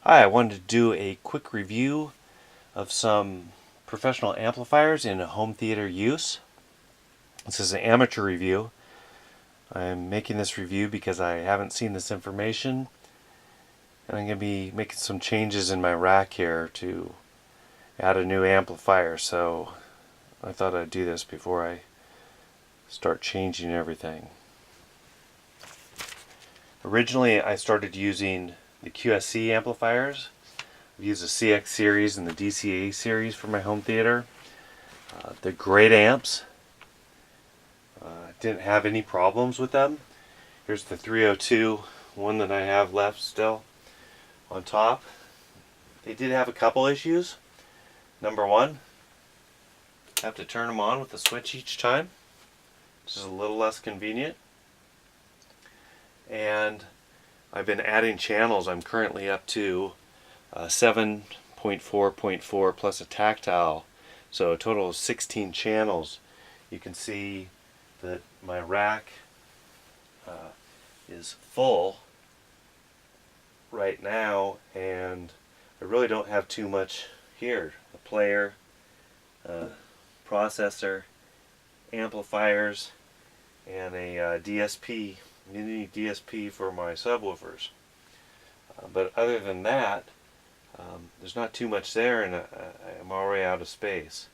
Hi, I wanted to do a quick review of some professional amplifiers in home theater use. This is an amateur review. I'm making this review because I haven't seen this information, and I'm going to be making some changes in my rack here to add a new amplifier, so I thought I'd do this before I start changing everything. Originally I started using the QSC amplifiers. I've used the CX series and the DCA series for my home theater. They're great amps. Didn't have any problems with them. Here's the 302 one that I have left still on top. They did have a couple issues. Number one, I have to turn them on with a switch each time, which is a little less convenient. And I've been adding channels. I'm currently up to 7.4.4 plus a tactile, so a total of 16 channels. You can see that my rack is full right now, and I really don't have too much here. A player, processor, amplifiers, and a DSP, mini DSP for my subwoofers. But other than that, there's not too much there, and I'm already out of space.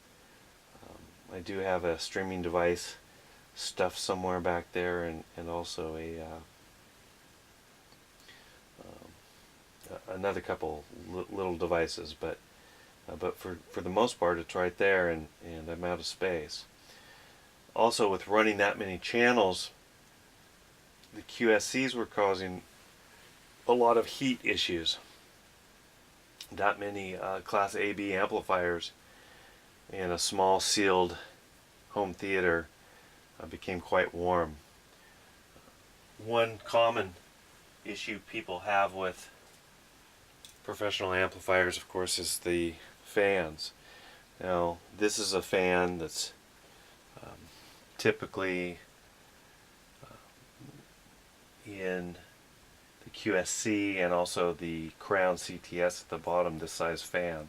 I do have a streaming device stuffed somewhere back there, and also another couple little devices, but for the most part it's right there, and I'm out of space. Also, with running that many channels, the QSCs were causing a lot of heat issues. That many Class AB amplifiers in a small sealed home theater became quite warm. One common issue people have with professional amplifiers, of course, is the fans. Now, this is a fan that's typically in the QSC and also the Crown CTS at the bottom, this size fan.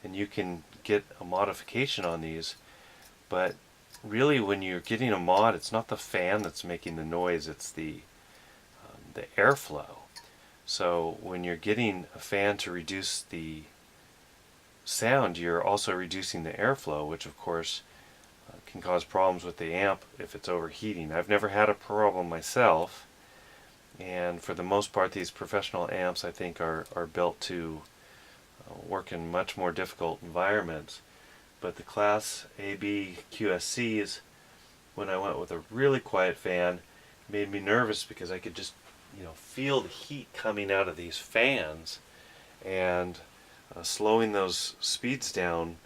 And you can get a modification on these, but really when you're getting a mod, it's not the fan that's making the noise, it's the airflow. So when you're getting a fan to reduce the sound, you're also reducing the airflow, which of course can cause problems with the amp if it's overheating. I've never had a problem myself, and for the most part these professional amps, I think, are built to work in much more difficult environments. But the Class AB QSCs, when I went with a really quiet fan, made me nervous because I could just feel the heat coming out of these fans, and slowing those speeds down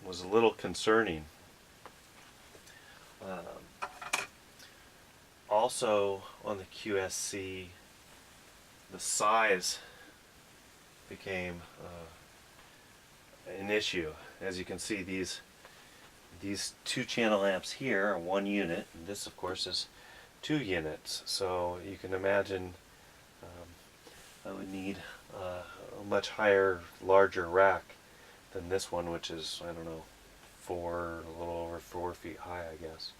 was a little concerning. Also on the QSC, the size became an issue. As you can see, these two channel amps here are one unit, and this of course is 2 units. So you can imagine I would need a much higher, larger rack than this one, which is, I don't know, a little over 4 feet high, I guess.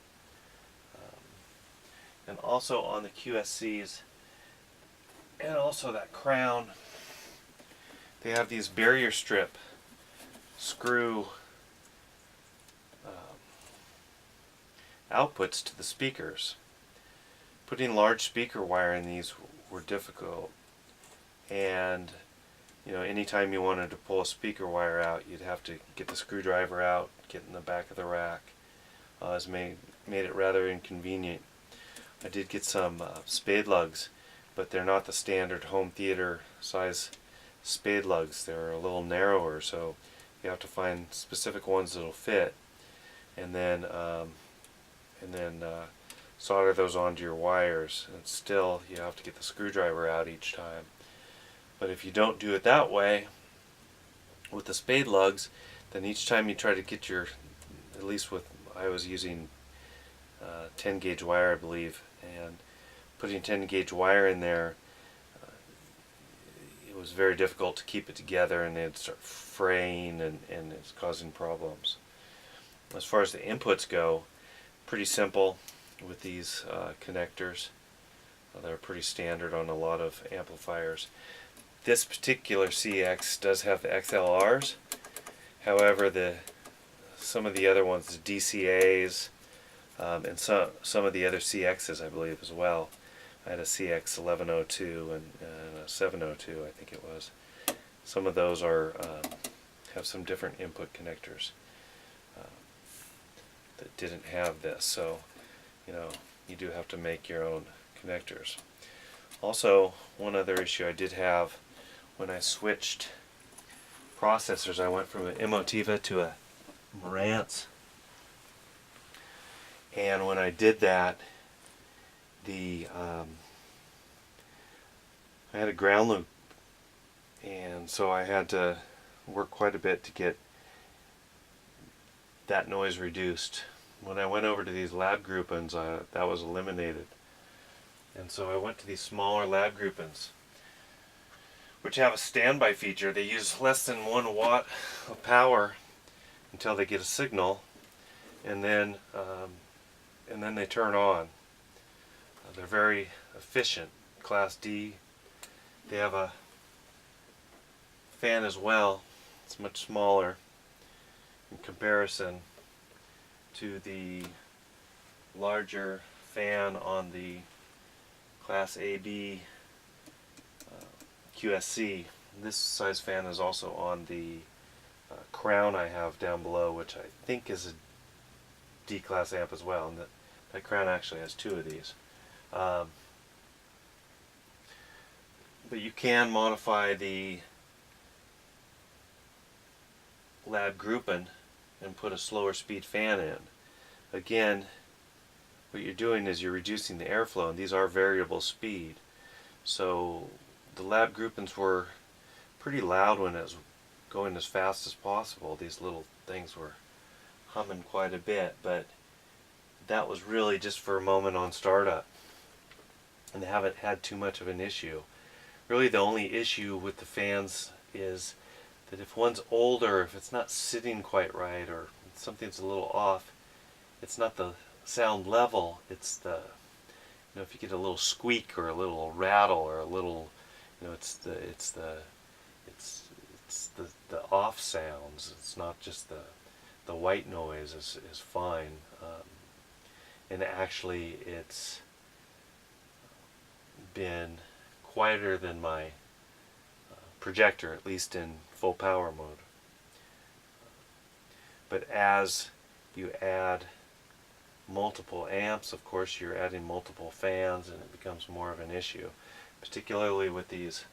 And also on the QSCs, and also that Crown, they have these barrier strip screw outputs to the speakers. Putting large speaker wire in these were difficult, and anytime you wanted to pull a speaker wire out, you'd have to get the screwdriver out, get in the back of the rack. It's made it rather inconvenient. I did get some spade lugs, but they're not the standard home theater size spade lugs. They're a little narrower, so you have to find specific ones that'll fit, and then solder those onto your wires. And still, you have to get the screwdriver out each time. But if you don't do it that way with the spade lugs, then each time you try to get your, at least with, I was using 10 gauge wire, I believe, and putting 10 gauge wire in there, was very difficult to keep it together, and they'd start fraying, and it's causing problems. As far as the inputs go, pretty simple with these connectors. They're pretty standard on a lot of amplifiers. This particular CX does have the XLRs. However, some of the other ones, the DCAs, and some of the other CXs, I believe, as well. I had a CX 1102 and a 702, I think it was. Some of those have some different input connectors that didn't have this, so you do have to make your own connectors. Also, one other issue I did have when I switched processors, I went from an Emotiva to a Marantz, and when I did that, I had a ground loop, and so I had to work quite a bit to get that noise reduced. When I went over to these lab groupings, that was eliminated, and so I went to these smaller lab groupings, which have a standby feature. They use less than 1 watt of power until they get a signal, and then they turn on. They're very efficient. Class D. They have a fan as well. It's much smaller in comparison to the larger fan on the Class AB QSC. This size fan is also on the Crown I have down below, which I think is a D-Class amp as well. And that Crown actually has 2 of these. But you can modify the lab grouping and put a slower speed fan in. Again, what you're doing is you're reducing the airflow, and these are variable speed. So the lab groupings were pretty loud when it was going as fast as possible. These little things were humming quite a bit, but that was really just for a moment on startup, and they haven't had too much of an issue. Really the only issue with the fans is that if one's older, if it's not sitting quite right, or something's a little off, it's not the sound level, it's the, if you get a little squeak or a little rattle or a little, it's the off sounds. It's not just the white noise is fine, and actually it's been quieter than my projector, at least in full power mode. But as you add multiple amps, of course you're adding multiple fans, and it becomes more of an issue, particularly with these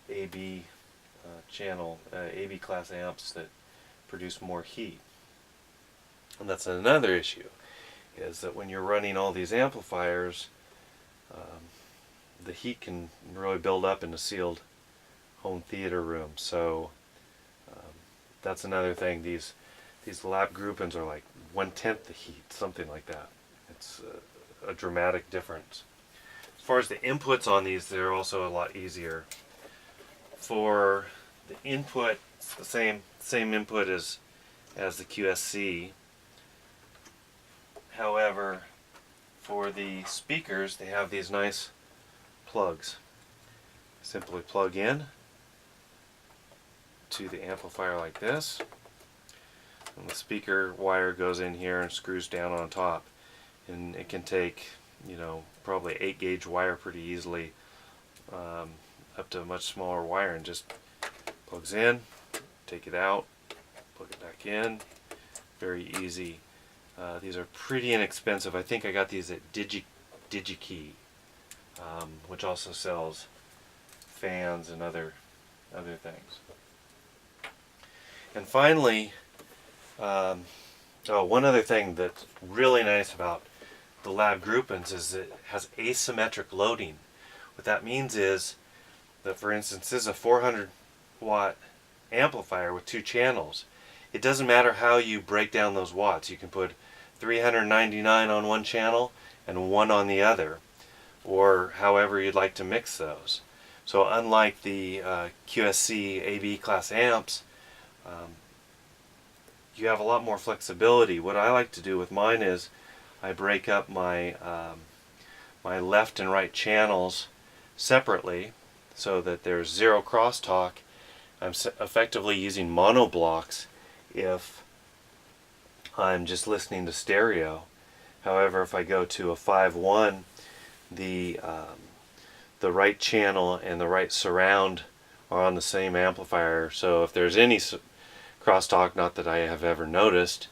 AB AB class amps that produce more heat. And that's another issue, is that when you're running all these amplifiers, the heat can really build up in a sealed home theater room. So that's another thing. These lab groupings are like 1/10 the heat, something like that. It's a dramatic difference. As far as the inputs on these, they're also a lot easier. For the input, it's the same input as the QSC. However, for the speakers, they have these nice plugs. Simply plug in to the amplifier like this, and the speaker wire goes in here and screws down on top, and it can take probably 8 gauge wire pretty easily, up to a much smaller wire, and just plugs in, take it out, plug it back in. Very easy. These are pretty inexpensive. I think I got these at DigiKey, which also sells fans and other things. And finally, one other thing that's really nice about the lab groupings is it has asymmetric loading. What that means is that, for instance, this is a 400 watt amplifier with 2 channels. It doesn't matter how you break down those watts. You can put 399 on one channel and 1 on the other, or however you'd like to mix those. So unlike the QSC AB class amps, you have a lot more flexibility. What I like to do with mine is I break up my my left and right channels separately so that there's zero crosstalk. I'm effectively using mono blocks if I'm just listening to stereo. However, if I go to a 5.1, the right channel and the right surround are on the same amplifier. So if there's any crosstalk, not that I have ever noticed,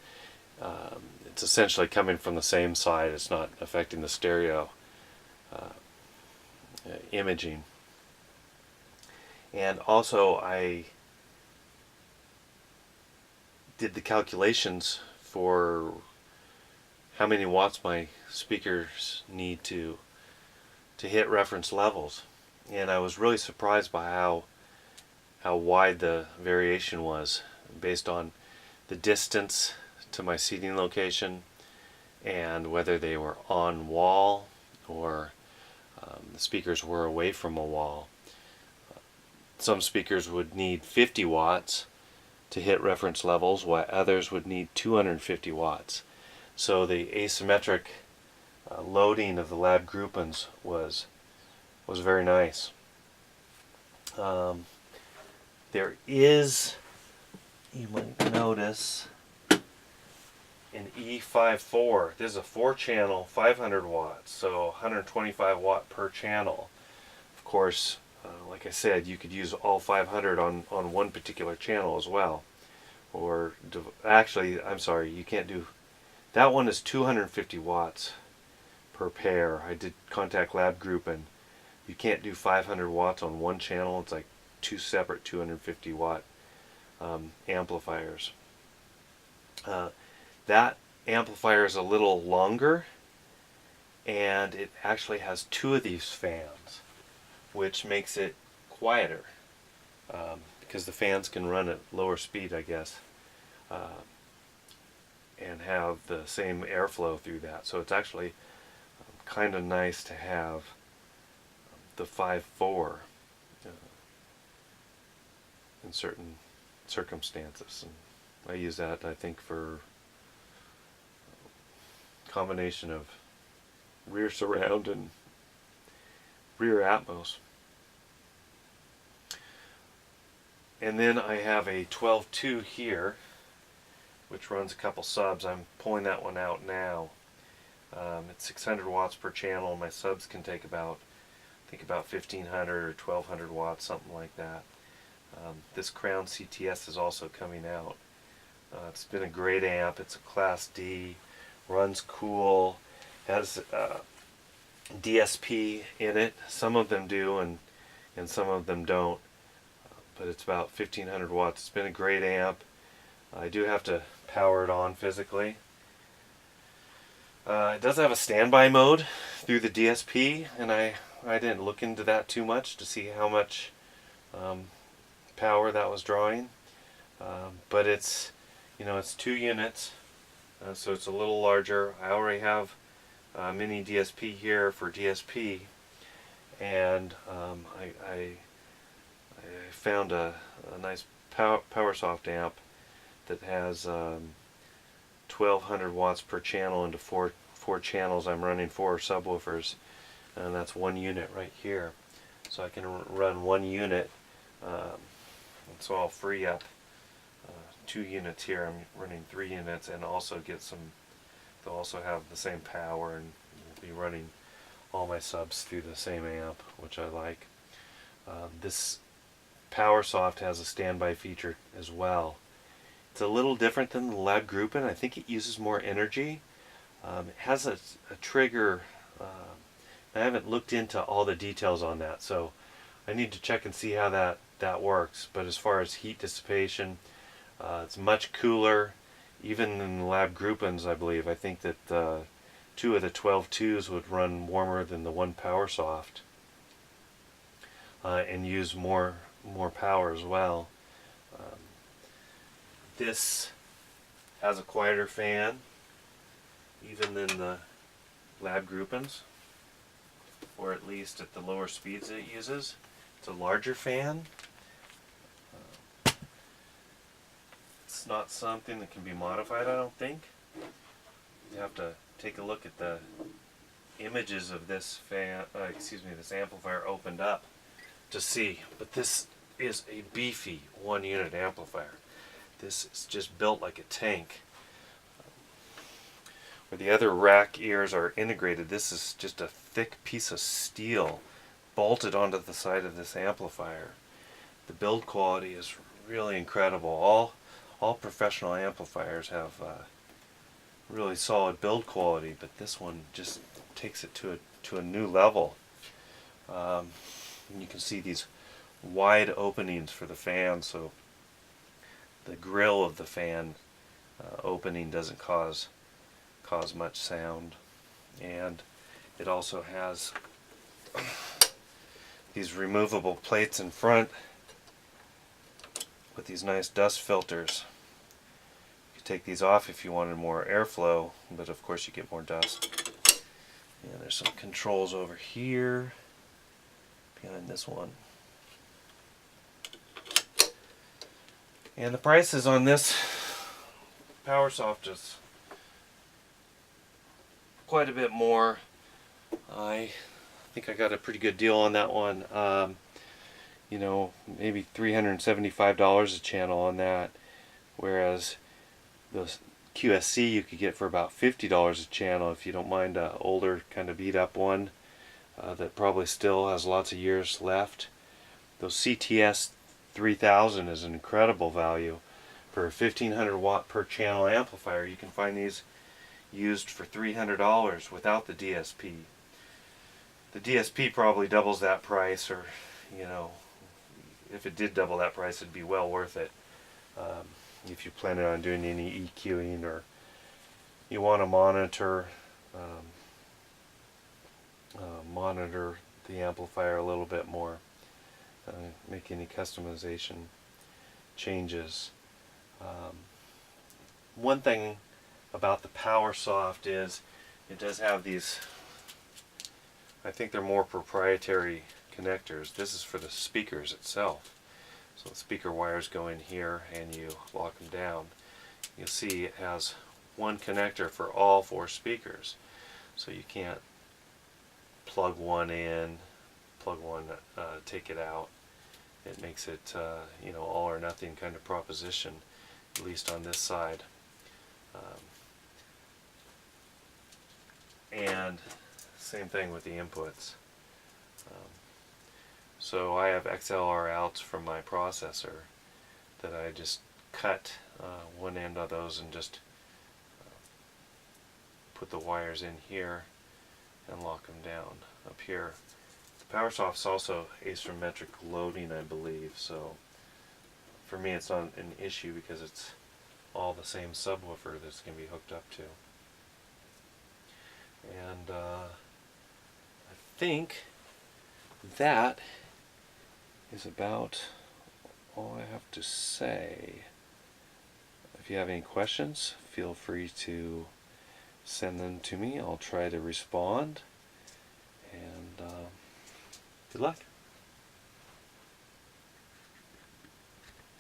it's essentially coming from the same side. It's not affecting the stereo imaging. And also I did the calculations for how many watts my speakers need to hit reference levels, and I was really surprised by how wide the variation was based on the distance to my seating location and whether they were on wall or the speakers were away from a wall. Some speakers would need 50 watts to hit reference levels, while others would need 250 watts. So the asymmetric loading of the lab groupings was very nice. There is, you might notice, an E54. This is a 4-channel, 500 watts, so 125 watt per channel. Of course, like I said, you could use all 500 on one particular channel as well. Or actually, I'm sorry, you can't do that. One is 250 watts per pair. I did contact lab group, and you can't do 500 watts on one channel. It's like two separate 250 watt amplifiers. That amplifier is a little longer, and it actually has 2 of these fans, which makes it quieter, because the fans can run at lower speed, I guess, and have the same airflow through that. So it's actually kind of nice to have the 5.4 in certain circumstances. And I use that, I think, for combination of rear surround and rear Atmos. And then I have a 12.2 here, which runs a couple subs. I'm pulling that one out now. It's 600 watts per channel. My subs can take about, I think, about 1500 or 1200 watts, something like that. This Crown CTS is also coming out. It's been a great amp. It's a Class D, runs cool, has DSP in it. Some of them do, and some of them don't. But it's about 1500 watts. It's been a great amp. I do have to power it on physically. It does have a standby mode through the DSP, and I didn't look into that too much to see how much power that was drawing. But it's, it's 2 units, so it's a little larger. I already have a mini DSP here for DSP, and I found a nice PowerSoft amp that has 1200 watts per channel into four channels. I'm running 4 subwoofers, and that's 1 unit right here. So I can run 1 unit, and so I'll free up 2 units here. I'm running 3 units, and also get some. They'll also have the same power, and will be running all my subs through the same amp, which I like. This PowerSoft has a standby feature as well. It's a little different than the lab grouping. I think it uses more energy. It has a trigger. I haven't looked into all the details on that, so I need to check and see how that works. But as far as heat dissipation, it's much cooler, even in the lab groupings, I believe. I think that 2 of the 12.2s would run warmer than the one PowerSoft, and use more power as well. This has a quieter fan, even than the lab groupings, or at least at the lower speeds it uses. It's a larger fan. It's not something that can be modified, I don't think. You have to take a look at the images of this fan, this amplifier opened up to see. But this is a beefy 1-unit amplifier. This is just built like a tank. Where the other rack ears are integrated, this is just a thick piece of steel bolted onto the side of this amplifier. The build quality is really incredible. All professional amplifiers have really solid build quality, but this one just takes it to a new level. And you can see these wide openings for the fan, so the grill of the fan opening doesn't cause much sound. And it also has these removable plates in front with these nice dust filters. You could take these off if you wanted more airflow, but of course you get more dust. And there's some controls over here behind this one. And the prices on this PowerSoft is quite a bit more. I think I got a pretty good deal on that one. You know, maybe $375 a channel on that, whereas the QSC you could get for about $50 a channel if you don't mind an older kind of beat up one that probably still has lots of years left. Those CTS 3000 is an incredible value for a 1500 watt per channel amplifier. You can find these used for $300 without the DSP. The DSP probably doubles that price, or you know, if it did double that price, it'd be well worth it. If you plan on doing any EQing, or you want to monitor the amplifier a little bit more, make any customization changes. One thing about the PowerSoft is it does have these, I think they're more proprietary connectors. This is for the speakers itself. So the speaker wires go in here and you lock them down. You'll see it has one connector for all 4 speakers. So you can't plug one in, plug one, take it out. It makes it you know, all or nothing kind of proposition, at least on this side. And same thing with the inputs. So I have XLR outs from my processor that I just cut one end of those and just put the wires in here and lock them down up here. The PowerSoft's also asymmetric loading, I believe, so for me it's not an issue because it's all the same subwoofer that's going to be hooked up to. And I think that is about all I have to say. If you have any questions, feel free to send them to me. I'll try to respond. And good luck.